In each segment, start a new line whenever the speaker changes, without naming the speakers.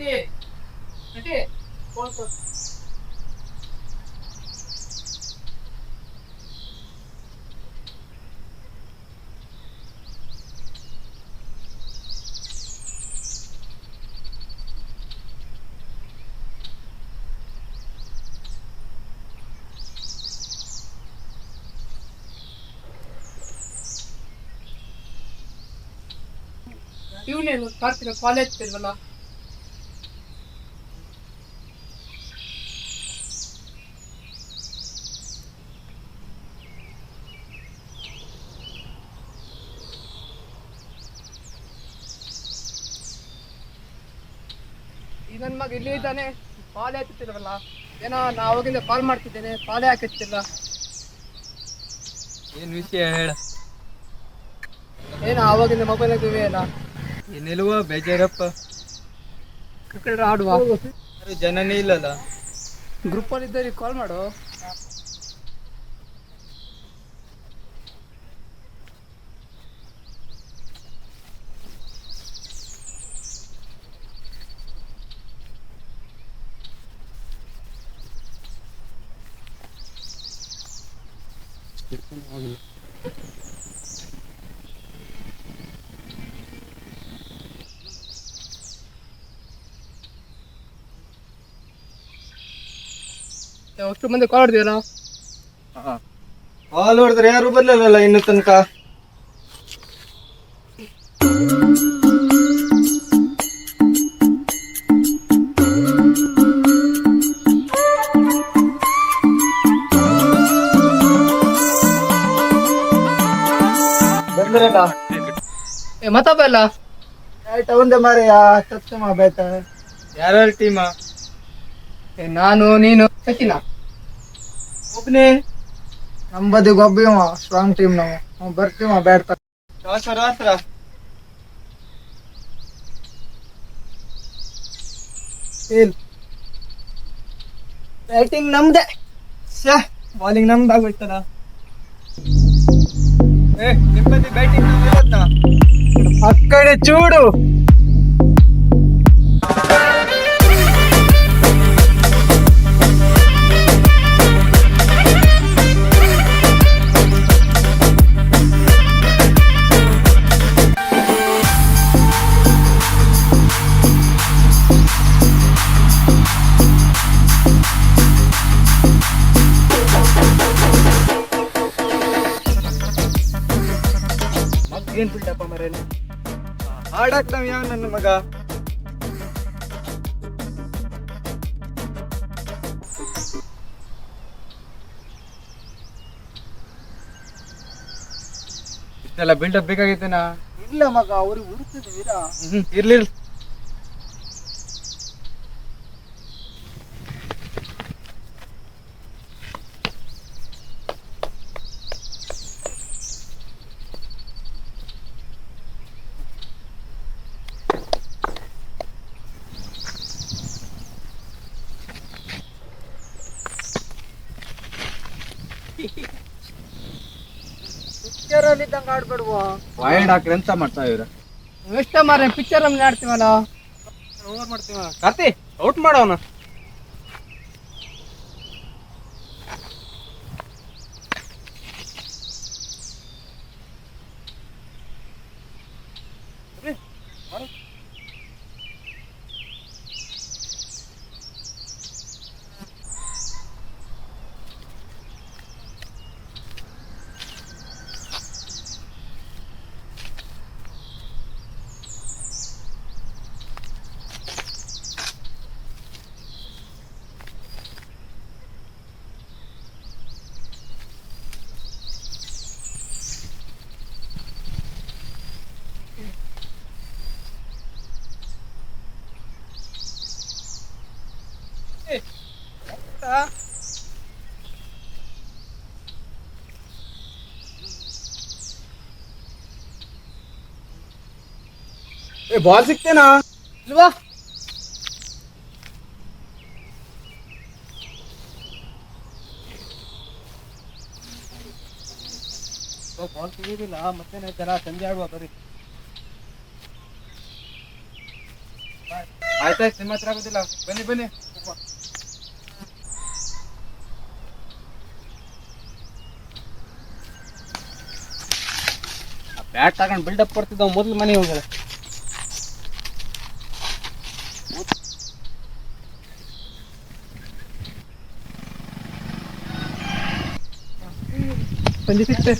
ನಟಿ ನಟಿ ಫೋನ್ ಕೊಡು. ಇವನೇನು ಕಾರ್ತಿಕ ಕಾಲೇಜ್ ಇಲ್ವಲ್ಲ. ಈ ನನ್ನ ಮಗ ಇಲ್ಲಿ ಇದ್ದಾನೆ, ಕಾಲೇ ಹತ್ತಿರವಲ್ಲ. ಏನೋ ನಾ ಅವಾಗಿಂದ ಕಾಲ್ ಮಾಡ್ತಿದ್ದೇನೆ, ಕಾಲೇ ಹಾಕಿರ್ತಿಲ್ಲ.
ಏನ್ ವಿಷಯ ಹೇಳ.
ಏನೋ ಅವಾಗಿಂದ ಮೊಬೈಲ್ ಆಗಿವೆ ಅಲ್ಲ.
ಏನಿಲ್ವ ಬೇಜಾರಪ್ಪ.
ಕ್ರಿಕೆಟ್ ಆಡುವ.
ಯಾರು ಜನನೇ ಇಲ್ಲಲ್ಲ.
ಗ್ರೂಪಲ್ಲಿ ಇದ್ದವ್ರಿಗೆ ಕಾಲ್ ಮಾಡು. ಅಷ್ಟು ಮಂದಿ ಕಾಲ್ ಹೊಡೆದಿಲ್ಲ.
ಕಾಲ್ ಹೊಡೆದ್ರೆ ಯಾರು ಬರ್ಲಿಲ್ಲಲ್ಲ ಇನ್ನು ತನಕ.
ಬಂದ್ರಲ್ಲ ಮತ್ತಪ್ಪ ಇಲ್ಲ
ಆಯ್ತಾ ಒಂದೇ ಮಾರೆಯ ಸತ್ಯಮ ಬೇತ. ಯಾರ್ಯಾರ ಟೀಮ?
ನಾನು ನೀನು ಸಚಿನ
ಒಬ್ನೇ.
ನಮ್ಮದಿ ಗೊಬ್ಬಿವ ಸ್ಟ್ರಾಂಗ್ ಟೀಮ್ ನಾವು ಬರ್ತೀವ ಬ್ಯಾಟ್
ಹತ್ರ.
ಬ್ಯಾಟಿಂಗ್ ನಮ್ದೆ,
ಬಾಲಿಂಗ್ ನಮ್ದಾಗೋಯ್ತಲ್ಲ. ನಿಮ್ಮದಿ ಬ್ಯಾಟಿಂಗ್
ಆ ಕಡೆ ಚೂಡು.
ಏನ್ ಬಿಟ್ಟಪ್ಪ ಮರೇನು ಹಾಡಾಕ್ತಾವ ಯಾವ ನನ್ನ ಮಗ. ಇಷ್ಟೆಲ್ಲ ಬಿಲ್ಡಪ್ ಬೇಕಾಗಿತ್ತೇನ?
ಇಲ್ಲ ಮಗ, ಅವ್ರಿಗೆ ಹುಡುಕಿದ್ದೀರಾ?
ಇರ್ಲಿ.
ಪಿಕ್ಚರ್ ಅಲ್ಲಿ ಇದ್ದಂಗ ಆಡ್ಬೇಡುವ.
ವೈಲ್ಡ್ ಹಾಕ್ರಿ ಅಂತ ಮಾಡ್ತಾ ಇವ್ರ.
ಎಷ್ಟ ಮಾರ ಪಿಕ್ಚರ್ ಅಲ್ಲಿ ಆಡ್ತೀವಲ್ಲ.
ಓವರ್ ಮಾಡ್ತೀವ. ಕಾರ್ತಿ ಔಟ್ ಮಾಡೋಣ. ಬಾಲ್ ಸಿಕ್ತೇನಾ
ಇಲ್ವಾ?
ಬಾಲ್ ಸಿಗುದಿಲ್ಲ. ಮತ್ತೇನಾಯ್ತಲ್ಲ, ಸಂಜೆ ಆಡುವ ಬರೀ. ಆಯ್ತಾಯ್ತು, ನಿಮ್ಮ ಹತ್ರ ಆಗೋದಿಲ್ಲ. ಬನ್ನಿ ಬನ್ನಿ.
ಬ್ಯಾಟ್ ತಗೊಂಡು ಬಿಲ್ಡಪ್ ಕೊಡ್ತಿದ್ದ ಮೊದಲು ಮನೆ ಹೋಗ್ಯಾರ.
ಸಂಜೆ ಸಿಕ್ತೆ.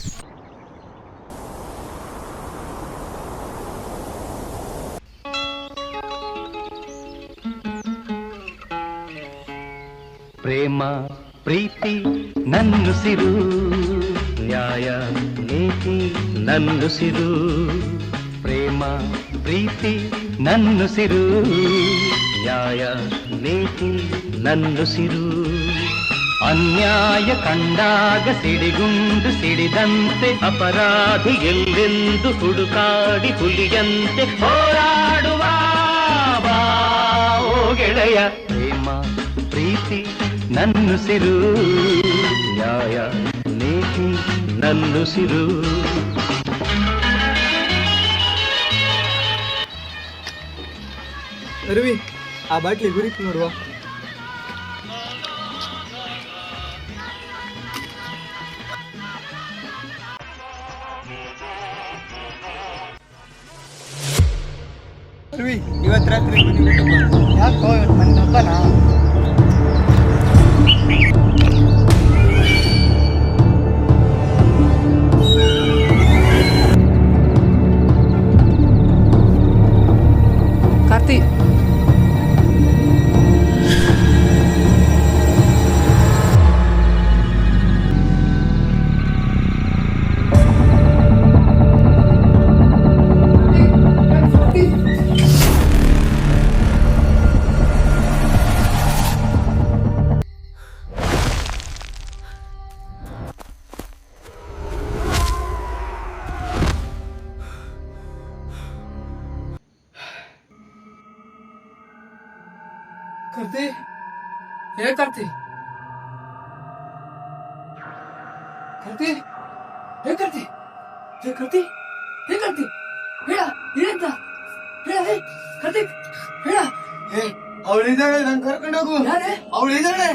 ಪ್ರೇಮ ಪ್ರೀತಿ ನನ್ನುಸಿರು, ನ್ಯಾಯ ನೀತಿ ನನ್ನುಸಿರು. ಪ್ರೇಮ ಪ್ರೀತಿ ನನ್ನುಸಿರು, ನ್ಯಾಯ ನೀತಿ ನನ್ನುಸಿರು. ಅನ್ಯಾಯ ಕಂಡಾಗ ಸಿಡಿಗುಂಡು ಸಿಡಿದಂತೆ ಅಪರಾಧಿ ಎಲ್ಲೆಂದು ಹುಡುಕಾಡಿ ಹುಲಿಯಂತೆ ಹೋರಾಡುವ ಬಾ ಓ ಗೆಳೆಯ. ಪ್ರೇಮ ಪ್ರೀತಿ ನನ್ನುಸಿರು, ನ್ಯಾಯ ನೀತಿ ನನ್ನುಸಿರು.
ರವಿ, ಆ ಬಾಟ್ಲಿ ಗುರಿತು ನೋಡುವ. ರವಿ, ಇವತ್ತು ರಾತ್ರಿ ಮನೆ ಊಟ ಬಾ.
ಯಾಕೋ ಇವತ್ತು ಮನೆ ಹಬ್ಬನಾ? ಕಾರ್ತಿ, ಕಾರ್ತಿ, ಹೇ ಕಾರ್ತಿ, ಕಾರ್ತಿ, ಹೇ ಕಾರ್ತಿ, ಹೇ ಕಾರ್ತಿ, ಹೇ ಕಾರ್ತಿ, ಹೇಳ ಏನಂತ ಹೇಳ. ಹೇ ಕಾರ್ತಿಕ್, ಹೇಳ.
ಅವಳಿದ್ದಾಳೆ, ನಂಗೆ ಕರ್ಕೊಂಡೋಗು.
ಯಾರೇ?
ಅವಳಿದ್ದಾಳೆ,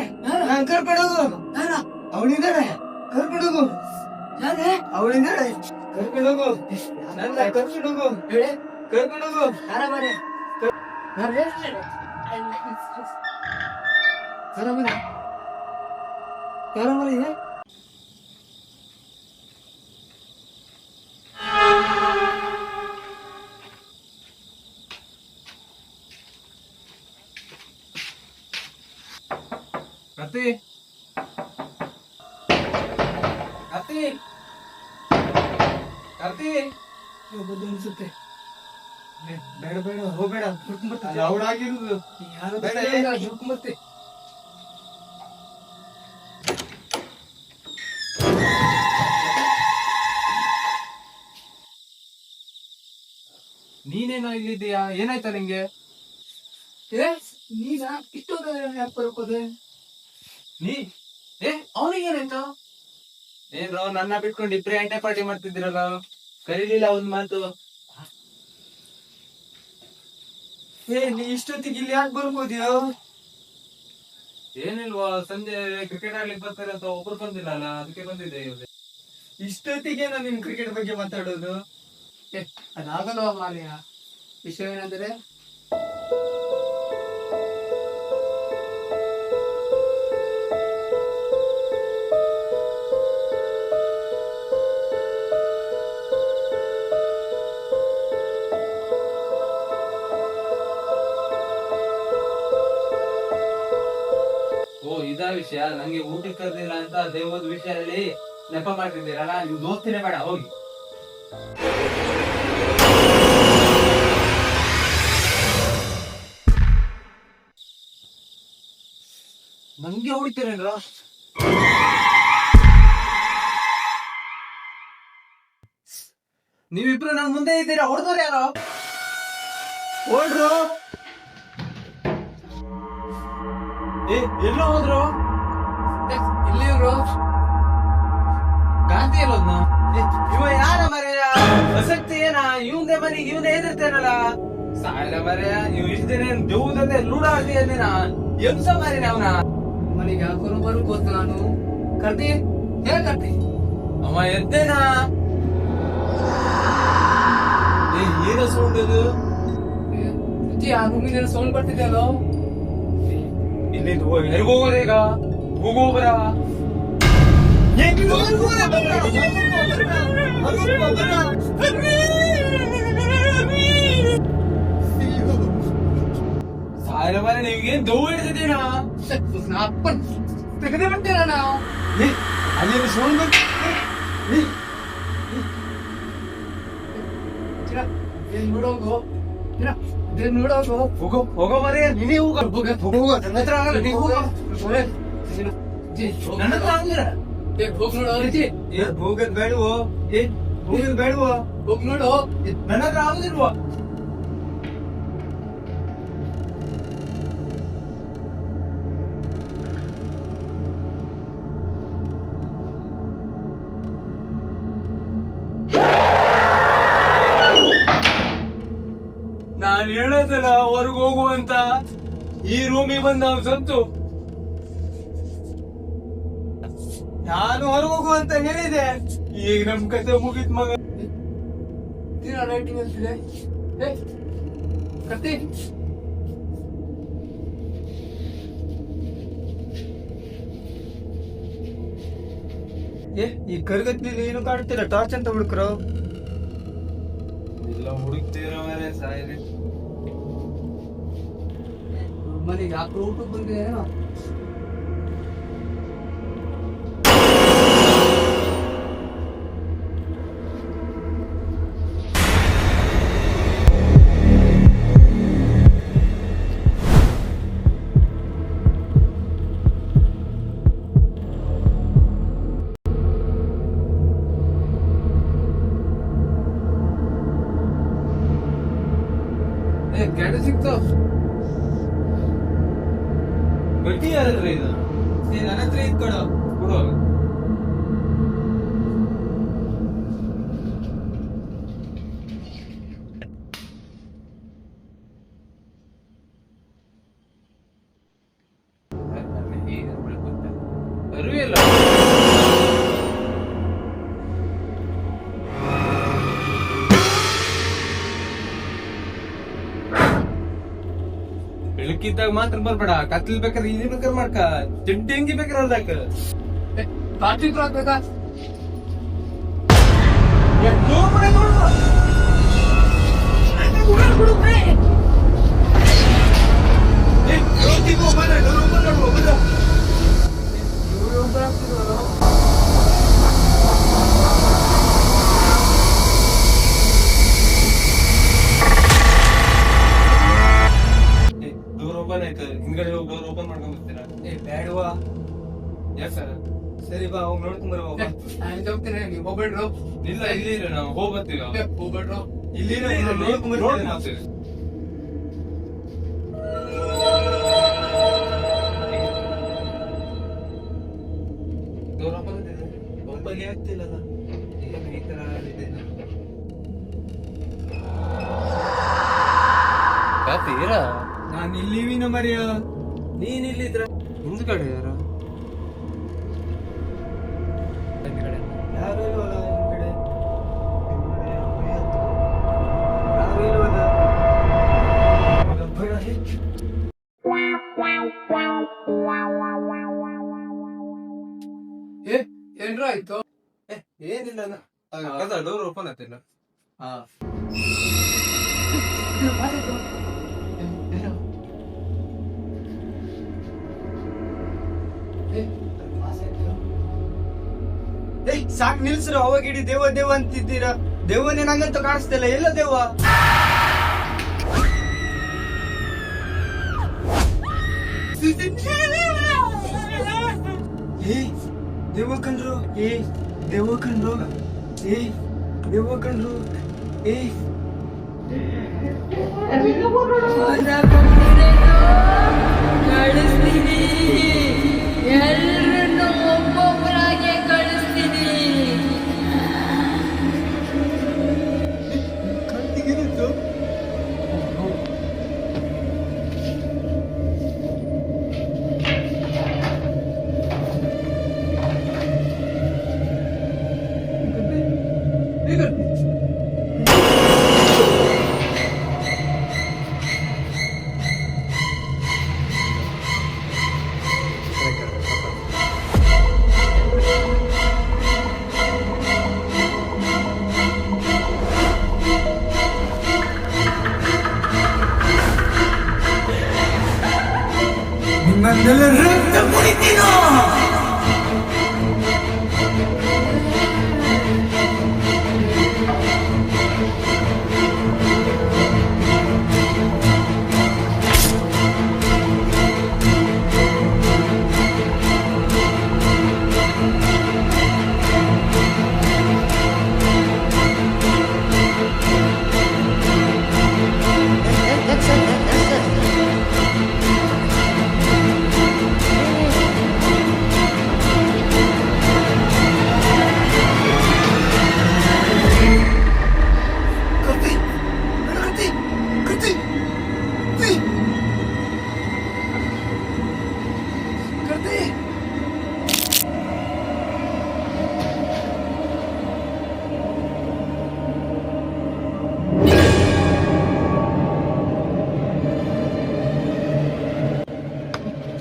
ನಂಗೆ ಕರ್ಕೊಂಡೋಗು.
ಯಾರ?
ಅವಳಿದ್ದಾಳೆ, ಕರ್ಕೊಂಡೋಗು.
ಯಾರೇ?
ಅವಳಿದ್ದಾಳೆ, ಕರ್ಕೊಂಡೋಗು. ನನ್ನ ಕರ್ಕೊಂಡೋಗು.
ಹೇಳೆ.
ಕರ್ಕೊಂಡೋಗು.
ಯಾರ ಮಾರೆ? ಯಾರೇ? ಯಾರ ಮಾರೆ? ಯಾರ ಮಾರೆ ಇದೆ?
ಕರ್ತಿ, ಕರ್ತಿ, ಕರ್ತಿ.
ಹೋಗೋದು ಅನ್ಸುತ್ತೆ.
ಬೇಡ ಬೇಡ, ಹೋಗ್ಬೇಡ. ಅವಳಾಗಿರುದು
ಯಾರು ಹುಡ್ಕೊಂಬರ್ತೆ.
ನೀನೇನೋ ಇಲ್ಲಿದ್ದೀಯಾ? ಏನಾಯ್ತಾ ನಿಂಗೆ?
ನೀನ ಇಷ್ಟೊಂದು ಯಾಕೆ ಬರೋಕೋದೆ?
ನೀ
ಅವನಿಗೇನಾಯ್ತು?
ಏನ್ರೋ ನನ್ನ ಬಿಟ್ಕೊಂಡು ಇಬ್ರೇ ಎಂಟೆ ಪಾರ್ಟಿ ಮಾಡ್ತಿದ್ದೀರಲ್ಲ, ಕರೀಲಿಲ್ಲ ಒಂದ್ ಮಾತು. ನೀ ಇಷ್ಟೊತ್ತಿಗೆ ಇಲ್ಲಿ ಯಾಕೆ ಬರ್ಬೋದ್ಯೋ? ಏನಿಲ್ವಾ, ಸಂಜೆ ಕ್ರಿಕೆಟ್ ಆಡ್ಲಿಕ್ಕೆ ಬರ್ತಾರೆ ಅಂತ ಒಬ್ರು ಬಂದಿಲ್ಲ ಅಲ್ಲ, ಅದಕ್ಕೆ ಬಂದಿದ್ದೆ. ಇಷ್ಟೊತ್ತಿಗೆ ನಾನು ನಿಮ್ ಕ್ರಿಕೆಟ್ ಬಗ್ಗೆ ಮಾತಾಡೋದು?
ಅದಾಗಲ್ವಾ ಮಾರ್ಯ. ವಿಷಯ ಏನಂದ್ರೆ,
ಇದಾ ವಿಷಯ? ನಂಗೆ ಊಟಕ್ಕೆ ಕರ್ದಿಲ್ಲ ಅಂತ ದೇವದ ವಿಷಯ ಹೇಳಿ ನೆಪ ಮಾಡ್ತಿದ್ದೀರಲ್ಲ, ನೀವು ದೋಸ್ತಿನೇ ಬೇಡ, ಹೋಗಿ. ನಂಗೆ ಹೊಡಿತೀರೇನ್ರ? ನೀವಿಬ್ರು ನನ್ ಮುಂದೆ ಇದ್ದೀರಾ, ಹೊಡೆದವ್ರು ಯಾರೋ? ಹೊಡ್ರು. ಎಲ್ಲೋ ಹೋದ್ರು?
ಇಲ್ಲಿವ್ರು
ಗಾಂಧಿ ಇರೋದ್ನ? ಇವ ಯಾರ ಮರೆಯ? ಆಸಕ್ತಿ ಏನ? ಇವಂದೇ ಮನೆಗೆ ಇವನೇ ಎದಿರ್ತೇನಲ್ಲ. ಸಾಯಲ ಮರ್ಯ ನೀವು ಇಷ್ಟ ದಿನ ದೇವ್ದಂತೆ ಲೂಡ ಆಡ್ತೀಯ ಎಂಸ ಮಾರಿ ಅವನ
ಮನೆಗೆ ಯಾಕೋ ಬರ್ಬೋದು ನಾನು ಕರ್ದಿ ಹೇಗ್ ಕರ್ದಿ
ಅವ ಎದ್ದೇನಾ ಏನ ಸೌಂಡ್ ಅದು
ಅಜ್ಜಿ ಆ ರೂಮಿನ ಸೌಂಡ್ ಬರ್ತಿದೆ ಅಲ್ಲೋ
ಇಲ್ಲಿಂದ ಹೋಗಿ ಎಲ್ಲಿಗೆ ಹೋಗೋದು ಈಗ ಹೋಗೋಬ್ರ ಸಾಯಲ ಮರ ನೀವೇನ್ ದೌ ಹಿಡಿದಿದ್ದೀನಾ
ಅಪ್ಪನ್ ತೆಗೆದೇ ಬಿಡ್ತೀರ ನಾವು
ಅಲ್ಲಿ ಸೌಂಡ್
ನೋಡೋಗು ನೋಡೋಗು
ಹೋಗೋ ಹೋಗೋ ಮರ ನೀನೇ ಹೋಗ ಹೋಗೋ ನನ್ನ ಹತ್ರ ಆಗಲ್ಲ ನೀ ಹೋಗ ನನ್ನ ಹತ್ರ ಆಗಲ್ಲ
ಹೋಗ್ ನೋಡು ಅಜ್ಜಿ
ಹೋಗದ್ ಬೇಡವೋ ಹೋಗದ್ ಬೇಡವೋ
ಹೋಗ್ ನೋಡು
ನನ್ನ ಹತ್ರ ಆಗುದಿಲ್ವಾ ನಾನ್ ಹೇಳೋದಲ್ಲ ಹೊರಗೆ ಹೋಗುವಂತ ಈ ರೂಮಿಗೆ ಬಂದ ಅವ್ನು ಸಂತು ನಾನು ಹೊರಗೆ ಹೋಗುವಂತ ಹೇಳಿದೆ ಈಗ ನಮ್ ಕತೆ ಮುಗಿತ್ ಮಗ
ತೀರಾ ಲೈಟಿಂಗ್ ಅಂತಿದೆ ಕತ್ತಿ
ಈ ಕರ್ಗತ್ನಲ್ಲಿ ಏನು ಕಾಡ್ತೀರ ಟಾರ್ಚ್ ಅಂತ ಹುಡುಕ್ರು ಇಲ್ಲ ಹುಡುಕ್ತೀರ ಮೇಲೆ ಸಾಯಿದೆ
ಮನೆಗೆ ಯಾಕೋ ಊಟಕ್ಕೆ ಬಂದಿದೆ ಏನೋ
ಗಂಡು ಸಿಕ್ತು ಗಟ್ಟಿ ಯಾರತ್ರ ಇದು ನನ್ನ ಹತ್ರ ಇದ್ ಕೊಡು ಕೊಡು ಅರಿವಿಲ್ಲ ಬೆಳಕಿದ್ದಾಗ ಮಾತ್ರ ಬರ್ಬೇಡ ಕತ್ಲ್ ಬೇಕಾದ್ರೆ ಇಲ್ಲಿ ಬೇಕಾದ್ರೆ ಮಾಡ್ಕ ಜಡ್ಡಿ ಹೆಂಗಿ ಬೇಕಾದ್ರೆ ಅಲ್ದಾಕ
ಕಾರ್ತಿಕ್ ಹಾಕ್ಬೇಕಾ
ಡೋರ್ ಓಪನ್ ಆಯ್ತು ಹಿಂದ್ಗಡೆ ಹೋಗಿ ಡೋರ್ ಓಪನ್ ಮಾಡ್ಕೊಂಡ್ ಬರ್ತೀರಾ
ಬೇಡವಾ
ಯಾಕೆ ಸರ್ ಸರಿ ಬಾ ಹೋಗಿ ನೋಡ್ಕೊಂಡ್ ಬರುವ
ನಾನು ಹೋಗ್ತೀನಿ ನೀವು ಹೋಗ್ಬೇಡ್ರು
ಇಲ್ಲ ಇಲ್ಲಿ ನಾವು ಹೋಗಿ ಬರ್ತೀವಿ
ಹೋಗ್ಬೇಡ್ರು
ಇಲ್ಲಿ ನೋಡ್ಕೊಂಡ್ ಬರ್ತೀವಿ ಡೋರ್ ಓಪನ್ ಇದೆ ಒಬ್ಬಗೆ ಆಗ್ತಿಲ್ಲಲ್ಲ ಈ ತರ ಇದೆ ನಾನು ಇಲ್ಲಿವಿನ ಮರಿಯ ನೀನ್ ಇಲ್ಲಿದ್ರ ಹಿಂದ್ಗಡೆ ಯಾರ ಯಾರು ಇಲ್ವಲ್ಲ ಹಿಂದ್ಗಡೆ ಯಾರು ಇಲ್ವಲ್ಲ
ಏನ್ರ ಆಯ್ತು
ಏನಿಲ್ಲ ಡೋರ್ ಓಪನ್ ಆಗ್ತಿಲ್ಲ ಹಾ ಸಾಕ್ ನಿಲ್ಸ್ರು ಅವಾಗ ಇಡೀ ದೇವ ದೇವ ಅಂತಿದ್ದೀರಾ ದೇವನೇ ನಂಗಂತೂ ಕಾಣಿಸ್ತಿಲ್ಲ ಎಲ್ಲ ದೇವ ದೇವ ಕಂಡ್ರು ದೇವ ಕಂಡ್ರು ದೇವ ಕಂಡ್ರು
ಕಳಿಸ್ತೀನಿ ಎಲ್ಲರನ್ನು ಒಬ್ಬೊಬ್ಬರಾಗೆ ಕಳಿಸ್ತೀನಿ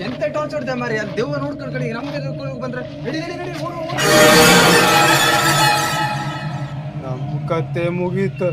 ಎಂತ ಟಾರ್ಚ್ ಹೊಡ್ದೆ ಮಾರಿ ಅಲ್ಲಿ ದೆವ್ವ ನೋಡ್ಕೊಂಡು ಕಡೆ ನಮ್ಗೆ ಬಂದ್ರೆ ನಡಿ ನಡಿ ನಡಿ ಓಡು, ಓಡು.
ನಮ್ಮ ಕತೆ ಮುಗೀತು.